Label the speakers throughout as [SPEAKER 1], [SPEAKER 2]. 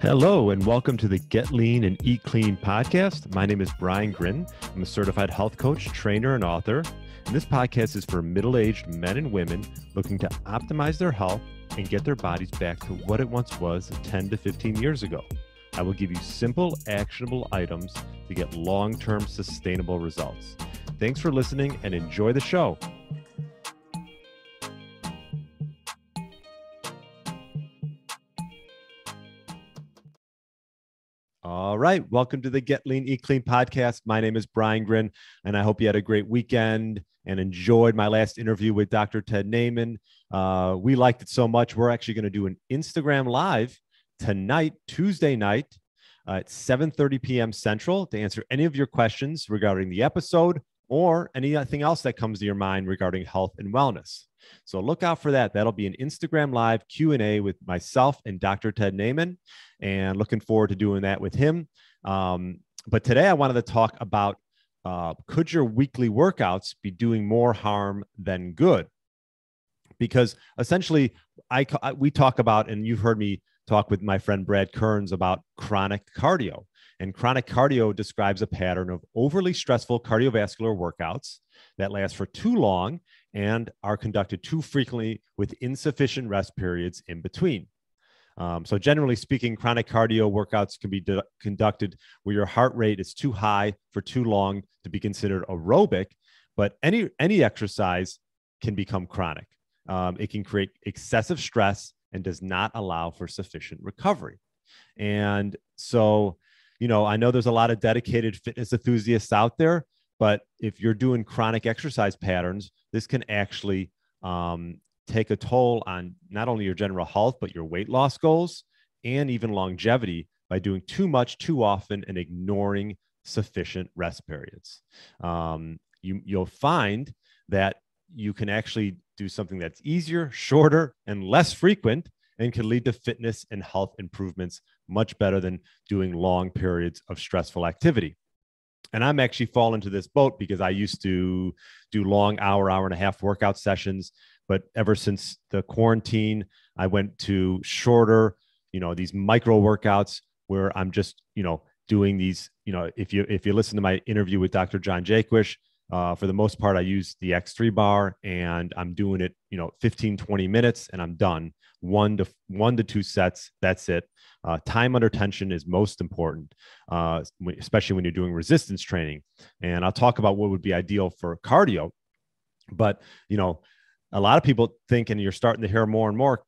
[SPEAKER 1] Hello, and welcome to the Get Lean and Eat Clean podcast. My name is Brian Grin. I'm a certified health coach, trainer, and author. And this podcast is for middle-aged men and women looking to optimize their health and get their bodies back to what it once was 10 to 15 years ago. I will give you simple, actionable items to get long-term sustainable results. Thanks for listening and enjoy the show. All right. Welcome to the Get Lean, Eat Clean podcast. My name is Brian Grin, and I hope you had a great weekend and enjoyed my last interview with Dr. Ted Naiman. We liked it so much. We're actually going to do an Instagram Live tonight, Tuesday night at 7:30 p.m. Central to answer any of your questions regarding the episode or anything else that comes to your mind regarding health and wellness. So look out for that. That'll be an Instagram Live Q&A with myself and Dr. Ted Naiman, and looking forward to doing that with him. But today I wanted to talk about, could your weekly workouts be doing more harm than good? Because essentially we talk about, and you've heard me talk with my friend Brad Kearns about chronic cardio. And chronic cardio describes a pattern of overly stressful cardiovascular workouts that last for too long and are conducted too frequently with insufficient rest periods in between. So generally speaking, chronic cardio workouts can be conducted where your heart rate is too high for too long to be considered aerobic, but any exercise can become chronic. It can create excessive stress and does not allow for sufficient recovery. And so, I know there's a lot of dedicated fitness enthusiasts out there, but if you're doing chronic exercise patterns, this can actually take a toll on not only your general health, but your weight loss goals and even longevity by doing too much, too often, and ignoring sufficient rest periods. You'll find that you can actually do something that's easier, shorter, and less frequent, and can lead to fitness and health improvements much better than doing long periods of stressful activity. And I'm actually falling into this boat because I used to do long hour and a half workout sessions. But ever since the quarantine, I went to shorter, these micro workouts where I'm just, doing these, if you listen to my interview with Dr. John Jaquish, for the most part, I use the X3 bar and I'm doing it, 15, 20 minutes and I'm done. One to two sets. That's it. Time under tension is most important, especially when you're doing resistance training. And I'll talk about what would be ideal for cardio. But, a lot of people think, and you're starting to hear more and more,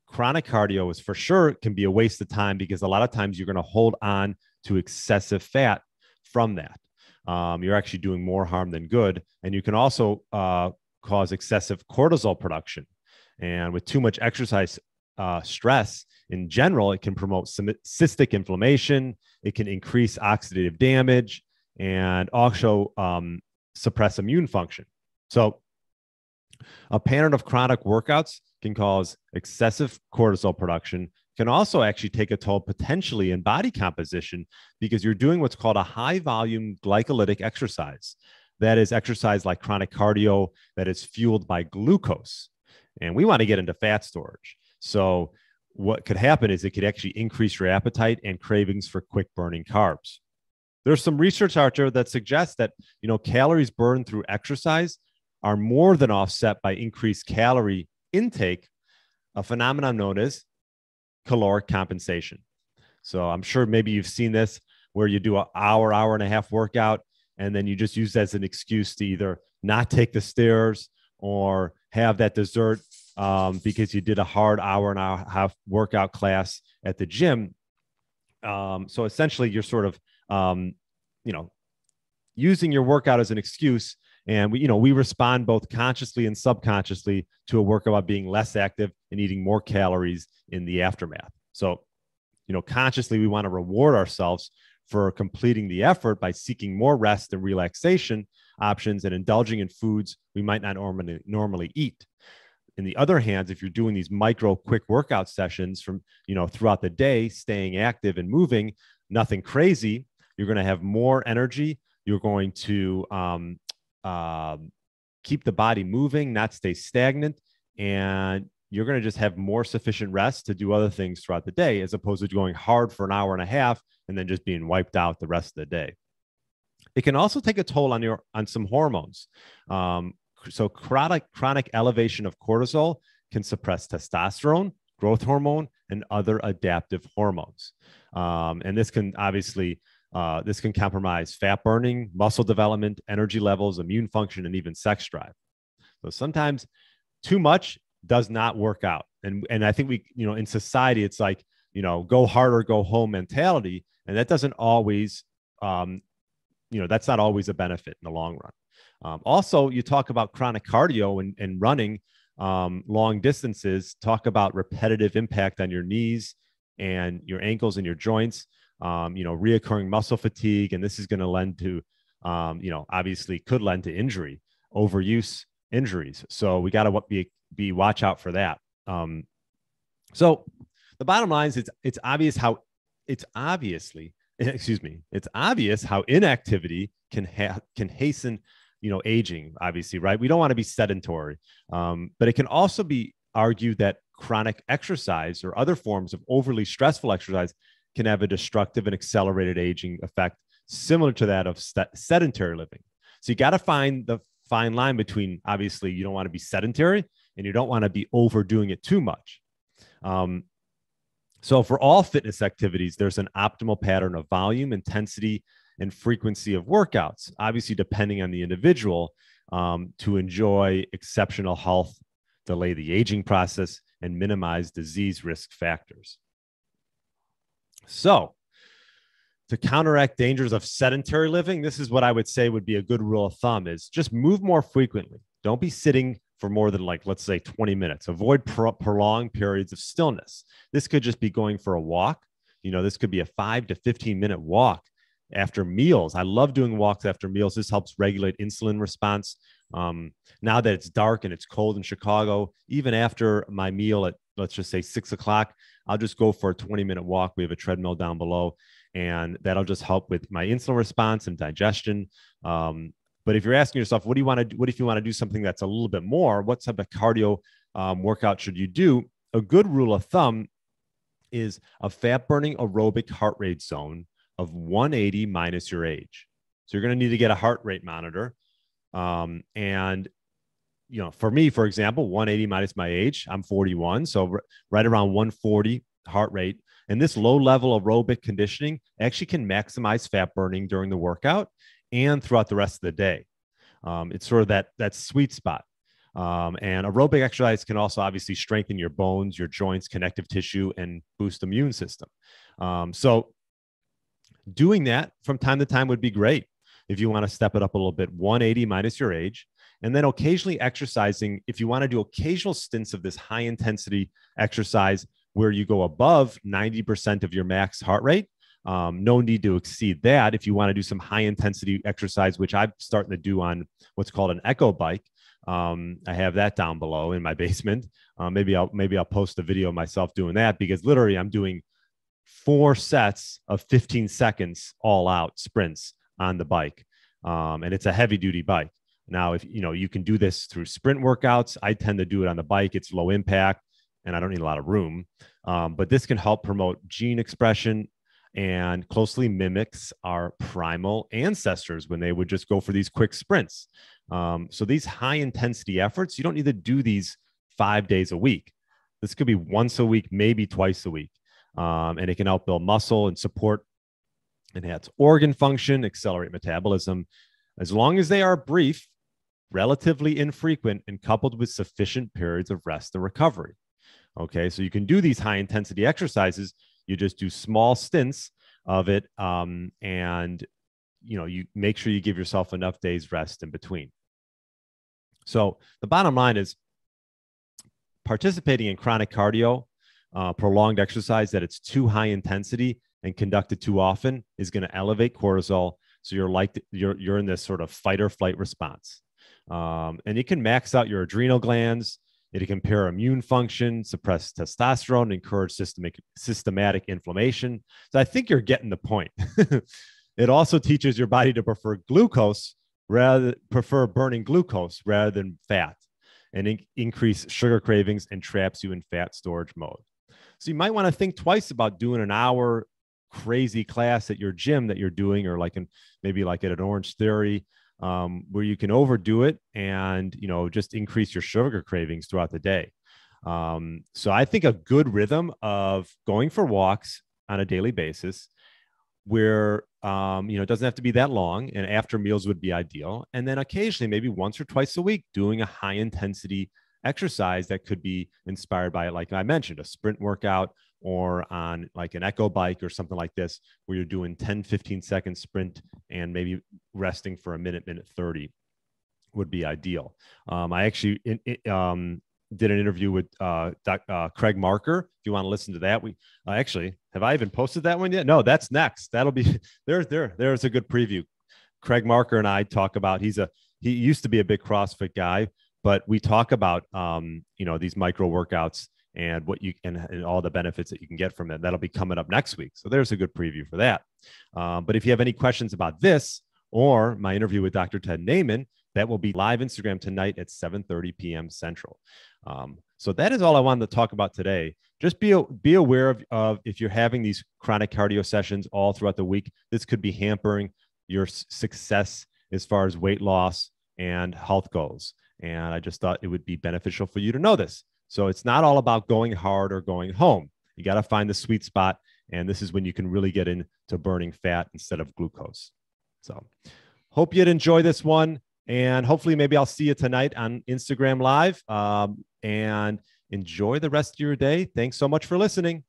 [SPEAKER 1] chronic cardio is for sure can be a waste of time because a lot of times you're going to hold on to excessive fat from that. You're actually doing more harm than good. And you can also cause excessive cortisol production. And with too much exercise stress in general, it can promote cystic inflammation. It can increase oxidative damage and also suppress immune function. So a pattern of chronic workouts can cause excessive cortisol production, can also actually take a toll potentially in body composition because you're doing what's called a high volume glycolytic exercise. That is exercise like chronic cardio that is fueled by glucose. And we want to get into fat storage. So what could happen is it could actually increase your appetite and cravings for quick burning carbs. There's some research out there that suggests that, calories burned through exercise are more than offset by increased calorie intake, a phenomenon known as caloric compensation. So I'm sure maybe you've seen this where you do an hour and a half workout, and then you just use that as an excuse to either not take the stairs or have that dessert because you did a hard hour and a half workout class at the gym. So essentially you're sort of, using your workout as an excuse. And we respond both consciously and subconsciously to a workout about being less active and eating more calories in the aftermath. So, consciously we want to reward ourselves for completing the effort by seeking more rest and relaxation options and indulging in foods we might not normally eat. In the other hand, if you're doing these micro quick workout sessions from, throughout the day, staying active and moving, nothing crazy, you're going to have more energy. You're going to keep the body moving, not stay stagnant. And you're going to just have more sufficient rest to do other things throughout the day, as opposed to going hard for an hour and a half and then just being wiped out the rest of the day. It can also take a toll on some hormones. So chronic elevation of cortisol can suppress testosterone, growth hormone, and other adaptive hormones. And this can obviously compromise fat burning, muscle development, energy levels, immune function, and even sex drive. So sometimes too much does not work out. And I think in society, it's like, go hard or go home mentality. And that doesn't always, that's not always a benefit in the long run. Also, you talk about chronic cardio and running long distances, talk about repetitive impact on your knees and your ankles and your joints, reoccurring muscle fatigue. And this is going to lend to, obviously could lend to injury, overuse injuries. So we got to be watch out for that. So the bottom line is it's obvious how inactivity can hasten, aging, obviously, right? We don't want to be sedentary, but it can also be argued that chronic exercise or other forms of overly stressful exercise can have a destructive and accelerated aging effect similar to that of sedentary living. So you got to find the fine line between, obviously, you don't want to be sedentary and you don't want to be overdoing it too much. So for all fitness activities, there's an optimal pattern of volume, intensity, and frequency of workouts, obviously depending on the individual, to enjoy exceptional health, delay the aging process, and minimize disease risk factors. So to counteract dangers of sedentary living, this is what I would say would be a good rule of thumb: is just move more frequently. Don't be sitting for more than, let's say 20 minutes. Avoid prolonged periods of stillness. This could just be going for a walk. This could be a 5 to 15-minute walk after meals. I love doing walks after meals. This helps regulate insulin response. Now that it's dark and it's cold in Chicago, even after my meal at, let's just say 6 o'clock, I'll just go for a 20-minute walk. We have a treadmill down below, and that'll just help with my insulin response and digestion. But if you're asking yourself, what if you want to do something that's a little bit more, what type of cardio workout should you do? A good rule of thumb is a fat burning aerobic heart rate zone of 180 minus your age. So you're going to need to get a heart rate monitor. And, for me, for example, 180 minus my age, I'm 41. So right around 140 heart rate. And this low level aerobic conditioning actually can maximize fat burning during the workout and throughout the rest of the day. It's sort of that sweet spot. And aerobic exercise can also obviously strengthen your bones, your joints, connective tissue, and boost the immune system. So doing that from time to time would be great if you want to step it up a little bit, 180 minus your age. And then occasionally exercising, if you want to do occasional stints of this high intensity exercise where you go above 90% of your max heart rate. No need to exceed that. If you want to do some high intensity exercise, which I'm starting to do on what's called an echo bike. I have that down below in my basement. Maybe I'll post a video of myself doing that, because literally I'm doing 4 sets of 15 seconds all out sprints on the bike. And it's a heavy duty bike. Now, if you can do this through sprint workouts, I tend to do it on the bike. It's low impact and I don't need a lot of room. But this can help promote gene expression and closely mimics our primal ancestors when they would just go for these quick sprints. So these high intensity efforts, you don't need to do these 5 days a week. This could be once a week, maybe twice a week. And it can help build muscle and support enhance organ function, accelerate metabolism, as long as they are brief, relatively infrequent, and coupled with sufficient periods of rest and recovery. Okay, so you can do these high intensity exercises. You just do small stints of it, and you make sure you give yourself enough days rest in between. So the bottom line is participating in chronic cardio, prolonged exercise that it's too high intensity and conducted too often is going to elevate cortisol. So you're in this sort of fight or flight response, and it can max out your adrenal glands. It can impair immune function, suppress testosterone, encourage systematic inflammation. So I think you're getting the point. It also teaches your body to prefer burning glucose rather than fat. and increase sugar cravings and traps you in fat storage mode. So you might want to think twice about doing an hour crazy class at your gym that you're doing, or maybe like at an Orange Theory, where you can overdo it and, just increase your sugar cravings throughout the day. So I think a good rhythm of going for walks on a daily basis where, it doesn't have to be that long, and after meals would be ideal. And then occasionally, maybe once or twice a week, doing a high intensity exercise that could be inspired by, like I mentioned, a sprint workout, or on like an echo bike or something like this, where you're doing 10-15 second sprint and maybe resting for a minute 30 would be ideal. I actually did an interview with Craig Marker. If you want to listen to that, we actually, have I even posted that one yet? No, that's next. That'll be there's a good preview. Craig Marker and I talk about, he used to be a big CrossFit guy, but we talk about these micro workouts and what you can, and all the benefits that you can get from it. That'll be coming up next week. So there's a good preview for that. But if you have any questions about this or my interview with Dr. Ted Naiman, that will be live Instagram tonight at 7:30 p.m. Central. So that is all I wanted to talk about today. Just be aware of if you're having these chronic cardio sessions all throughout the week, this could be hampering your success as far as weight loss and health goals. And I just thought it would be beneficial for you to know this. So it's not all about going hard or going home. You got to find the sweet spot. And this is when you can really get into burning fat instead of glucose. So hope you'd enjoy this one. And hopefully maybe I'll see you tonight on Instagram Live, and enjoy the rest of your day. Thanks so much for listening.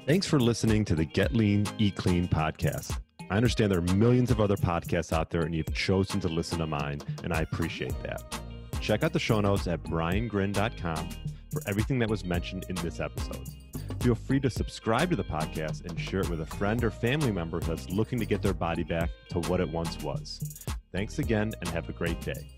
[SPEAKER 1] Thanks for listening to the Get Lean, Eat Clean podcast. I understand there are millions of other podcasts out there, and you've chosen to listen to mine, and I appreciate that. Check out the show notes at briangrin.com for everything that was mentioned in this episode. Feel free to subscribe to the podcast and share it with a friend or family member that's looking to get their body back to what it once was. Thanks again, and have a great day.